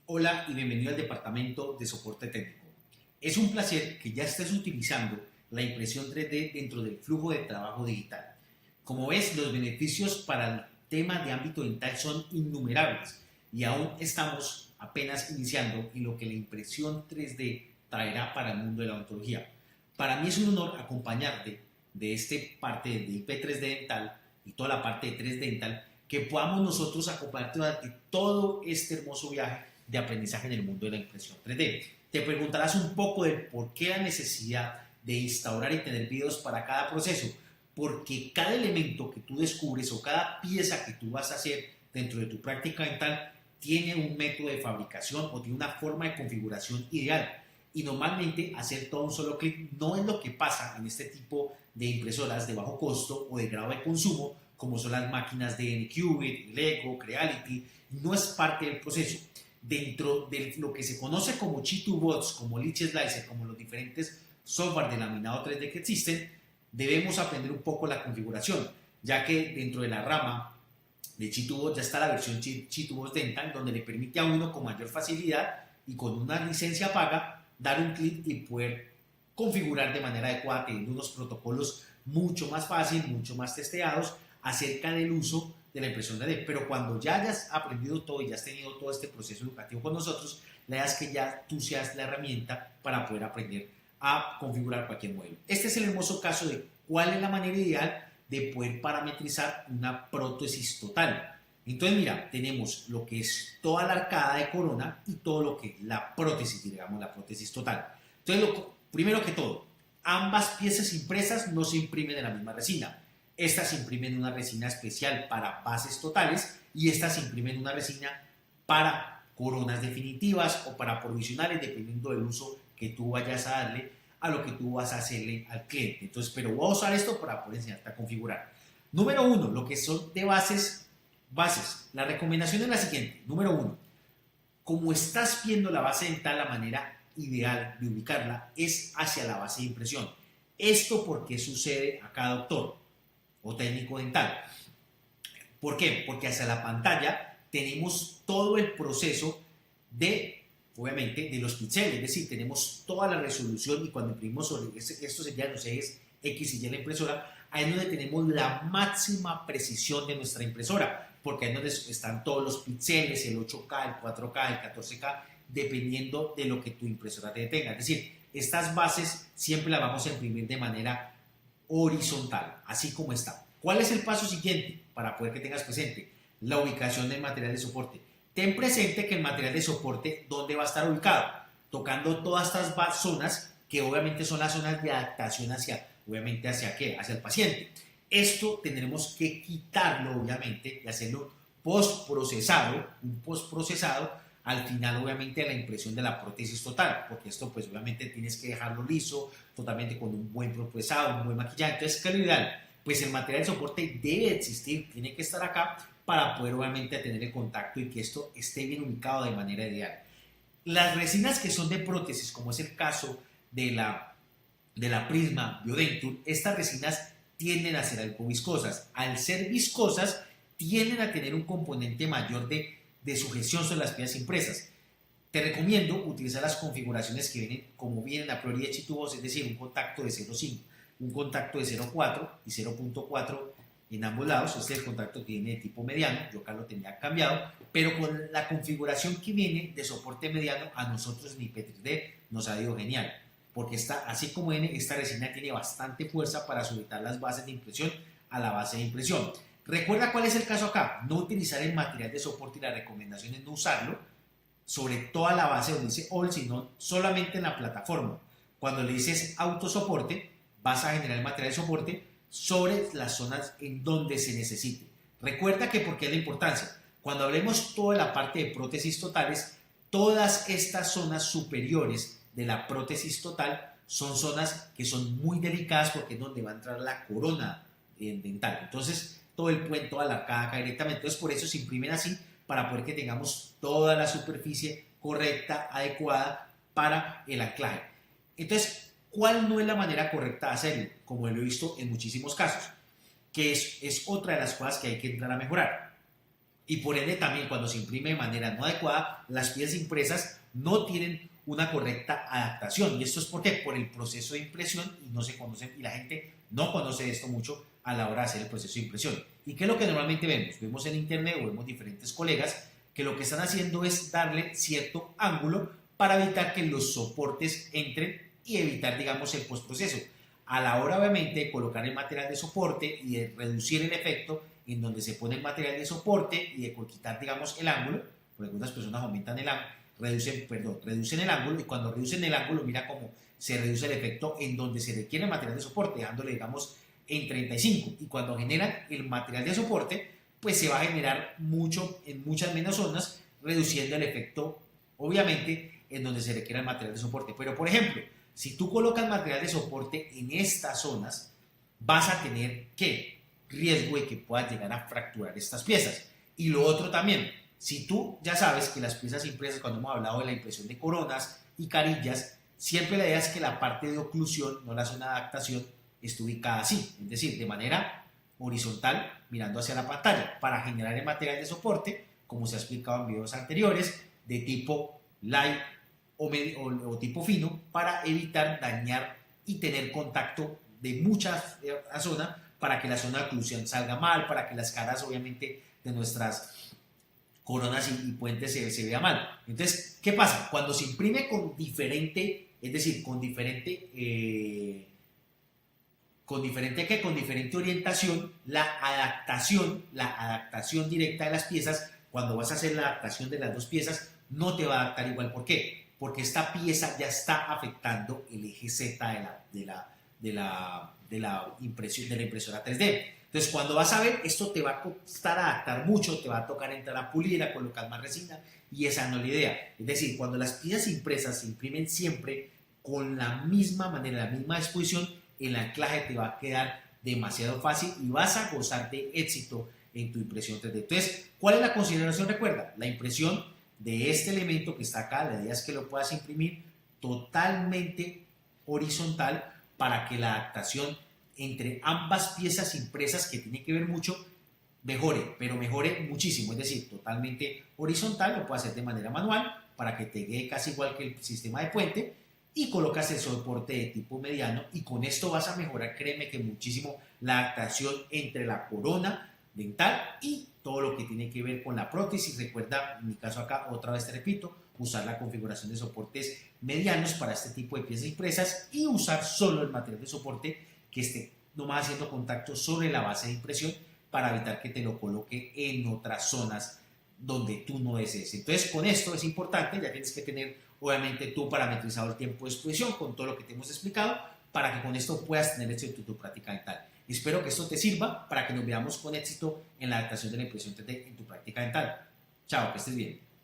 Hola y bienvenido al departamento de soporte técnico. Es un placer que ya estés utilizando la impresión 3D dentro del flujo de trabajo digital. Como ves, los beneficios para el tema de ámbito dental son innumerables y aún estamos apenas iniciando en lo que la impresión 3D traerá para el mundo de la odontología. Para mí es un honor acompañarte de este parte de IP 3D dental y toda la parte de 3D dental, que podamos nosotros acompañarte durante todo este hermoso viaje de aprendizaje en el mundo de la impresión 3D. Te preguntarás un poco de por qué la necesidad de instaurar y tener videos para cada proceso, porque cada elemento que tú descubres o cada pieza que tú vas a hacer dentro de tu práctica dental tiene un método de fabricación o tiene una forma de configuración ideal. Y normalmente hacer todo un solo clic no es lo que pasa en este tipo de impresoras de bajo costo o de grado de consumo, como son las máquinas de Anycubic, Lego, Creality. No es parte del proceso. Dentro de lo que se conoce como Chitubots, como Lich Slicer, como los diferentes software de laminado 3D que existen, debemos aprender un poco la configuración, ya que dentro de la rama de Chitubots ya está la versión Chitubots Dental, donde le permite a uno con mayor facilidad y con una licencia paga dar un clic y poder configurar de manera adecuada, teniendo unos protocolos mucho más fáciles, mucho más testeados acerca del uso de la impresión 3D. Pero cuando ya hayas aprendido todo y ya has tenido todo este proceso educativo con nosotros, la idea es que ya tú seas la herramienta para poder aprender a configurar cualquier modelo. Este es el hermoso caso de cuál es la manera ideal de poder parametrizar una prótesis total. Entonces, mira, tenemos lo que es toda la arcada de corona y todo lo que es la prótesis, digamos, la prótesis total. Entonces, primero que todo, ambas piezas impresas no se imprimen en la misma resina. Estas se imprimen en una resina especial para bases totales y estas se imprimen en una resina para coronas definitivas o para provisionales, dependiendo del uso que tú vayas a darle a lo que tú vas a hacerle al cliente. Entonces, pero voy a usar esto para poder enseñarte a configurar. Número uno, lo que son de bases. La recomendación es la siguiente. Número uno, como estás viendo la base dental, la manera ideal de ubicarla es hacia la base de impresión. ¿Esto por qué sucede a cada doctor o técnico dental? ¿Por qué? Porque hacia la pantalla tenemos todo el proceso de, obviamente, de los píxeles, es decir, tenemos toda la resolución y cuando imprimimos sobre estos serían los ejes X y Y de la impresora, ahí es donde tenemos la máxima precisión de nuestra impresora, porque ahí es donde están todos los píxeles, el 8K, el 4K, el 14K, dependiendo de lo que tu impresora te tenga. Es decir, estas bases siempre las vamos a imprimir de manera horizontal, así como está. ¿Cuál es el paso siguiente para poder que tengas presente? La ubicación del material de soporte. Ten presente que el material de soporte, ¿dónde va a estar ubicado? Tocando todas estas zonas que obviamente son las zonas de adaptación hacia, obviamente, ¿hacia qué? Hacia el paciente. Esto tendremos que quitarlo, obviamente, y hacerlo postprocesado, un postprocesado, al final, obviamente, de la impresión de la prótesis total, porque esto, pues, obviamente, tienes que dejarlo liso, totalmente con un buen procesado, un buen maquillaje. Entonces, ¿qué es lo ideal? Pues el material de soporte debe existir, tiene que estar acá para poder, obviamente, tener el contacto y que esto esté bien ubicado de manera ideal. Las resinas que son de prótesis, como es el caso de la Prisma Biodenture, estas resinas tienden a ser algo viscosas. Al ser viscosas, tienden a tener un componente mayor de sujeción sobre las piezas impresas. Te recomiendo utilizar las configuraciones que vienen como vienen a priori de Chitubos, es decir, un contacto de 0.5, un contacto de 0.4 y 0.4 en ambos lados. Este es el contacto que viene de tipo mediano, yo acá lo tenía cambiado, pero con la configuración que viene de soporte mediano, a nosotros en IP3D nos ha ido genial, porque así como viene, esta resina tiene bastante fuerza para sujetar las bases de impresión a la base de impresión. Recuerda cuál es el caso acá, no utilizar el material de soporte y la recomendación es no usarlo sobre toda la base donde dice all, sino solamente en la plataforma. Cuando le dices autosoporte, vas a generar el material de soporte sobre las zonas en donde se necesite. Recuerda que porque es la importancia. Cuando hablemos toda la parte de prótesis totales, todas estas zonas superiores de la prótesis total son zonas que son muy delicadas porque es donde va a entrar la corona dental. Entonces, todo el puente, toda la arcada acá directamente. Entonces, por eso se imprimen así para poder que tengamos toda la superficie correcta, adecuada para el anclaje. Entonces, ¿cuál no es la manera correcta de hacerlo? Como lo he visto en muchísimos casos, que es otra de las cosas que hay que entrar a mejorar. Y por ende también cuando se imprime de manera no adecuada, las piezas impresas no tienen una correcta adaptación. ¿Y esto es por qué? Por el proceso de impresión y no se conoce, y la gente no conoce esto mucho a la hora de hacer el proceso de impresión. ¿Y qué es lo que normalmente vemos? Vemos en internet o vemos diferentes colegas que lo que están haciendo es darle cierto ángulo para evitar que los soportes entren y evitar, digamos, el postproceso. A la hora, obviamente, de colocar el material de soporte y de reducir el efecto en donde se pone el material de soporte y de quitar, digamos, el ángulo, porque algunas personas aumentan el ángulo, reducen el ángulo, y cuando reducen el ángulo, mira cómo se reduce el efecto en donde se requiere el material de soporte, dejándole, digamos, en 35, y cuando generan el material de soporte, pues se va a generar mucho, en muchas menos zonas, reduciendo el efecto, obviamente, en donde se requiere el material de soporte. Pero, por ejemplo, si tú colocas material de soporte en estas zonas, vas a tener que riesgo de que puedas llegar a fracturar estas piezas. Y lo otro también, si tú ya sabes que las piezas impresas, cuando hemos hablado de la impresión de coronas y carillas, siempre la idea es que la parte de oclusión, no la zona de adaptación, esté ubicada así, es decir, de manera horizontal, mirando hacia la pantalla, para generar el material de soporte, como se ha explicado en videos anteriores, de tipo light o tipo fino, para evitar dañar y tener contacto de mucha zona, para que la zona de oclusión salga mal, para que las caras, obviamente, de nuestras coronas y puentes se vea mal. Entonces, ¿qué pasa? Cuando se imprime con diferente, es decir, con diferente con diferente orientación, la adaptación directa de las piezas, cuando vas a hacer la adaptación de las dos piezas, no te va a adaptar igual. ¿Por qué? Porque esta pieza ya está afectando el eje Z de la impresora 3D. Entonces, cuando vas a ver, esto te va a costar adaptar mucho, te va a tocar entrar a pulir, a colocar más resina, y esa no es la idea. Es decir, cuando las piezas impresas se imprimen siempre con la misma manera, la misma disposición, el anclaje te va a quedar demasiado fácil y vas a gozar de éxito en tu impresión 3D. Entonces, ¿cuál es la consideración? Recuerda, la impresión de este elemento que está acá, la idea es que lo puedas imprimir totalmente horizontal para que la adaptación entre ambas piezas impresas, que tiene que ver mucho, mejore, pero mejore muchísimo, es decir, totalmente horizontal, lo puedes hacer de manera manual para que te quede casi igual que el sistema de puente, y colocas el soporte de tipo mediano, y con esto vas a mejorar, créeme que muchísimo, la adaptación entre la corona dental y todo lo que tiene que ver con la prótesis. Recuerda, en mi caso acá, otra vez te repito, usar la configuración de soportes medianos para este tipo de piezas impresas y usar solo el material de soporte que esté nomás haciendo contacto sobre la base de impresión, para evitar que te lo coloque en otras zonas donde tú no desees. Entonces, con esto es importante, ya tienes que tener obviamente tú parametrizado el tiempo de exposición con todo lo que te hemos explicado, para que con esto puedas tener éxito en tu práctica dental. Espero que esto te sirva para que nos veamos con éxito en la adaptación de la impresión 3D en tu práctica dental. Chao, que estés bien.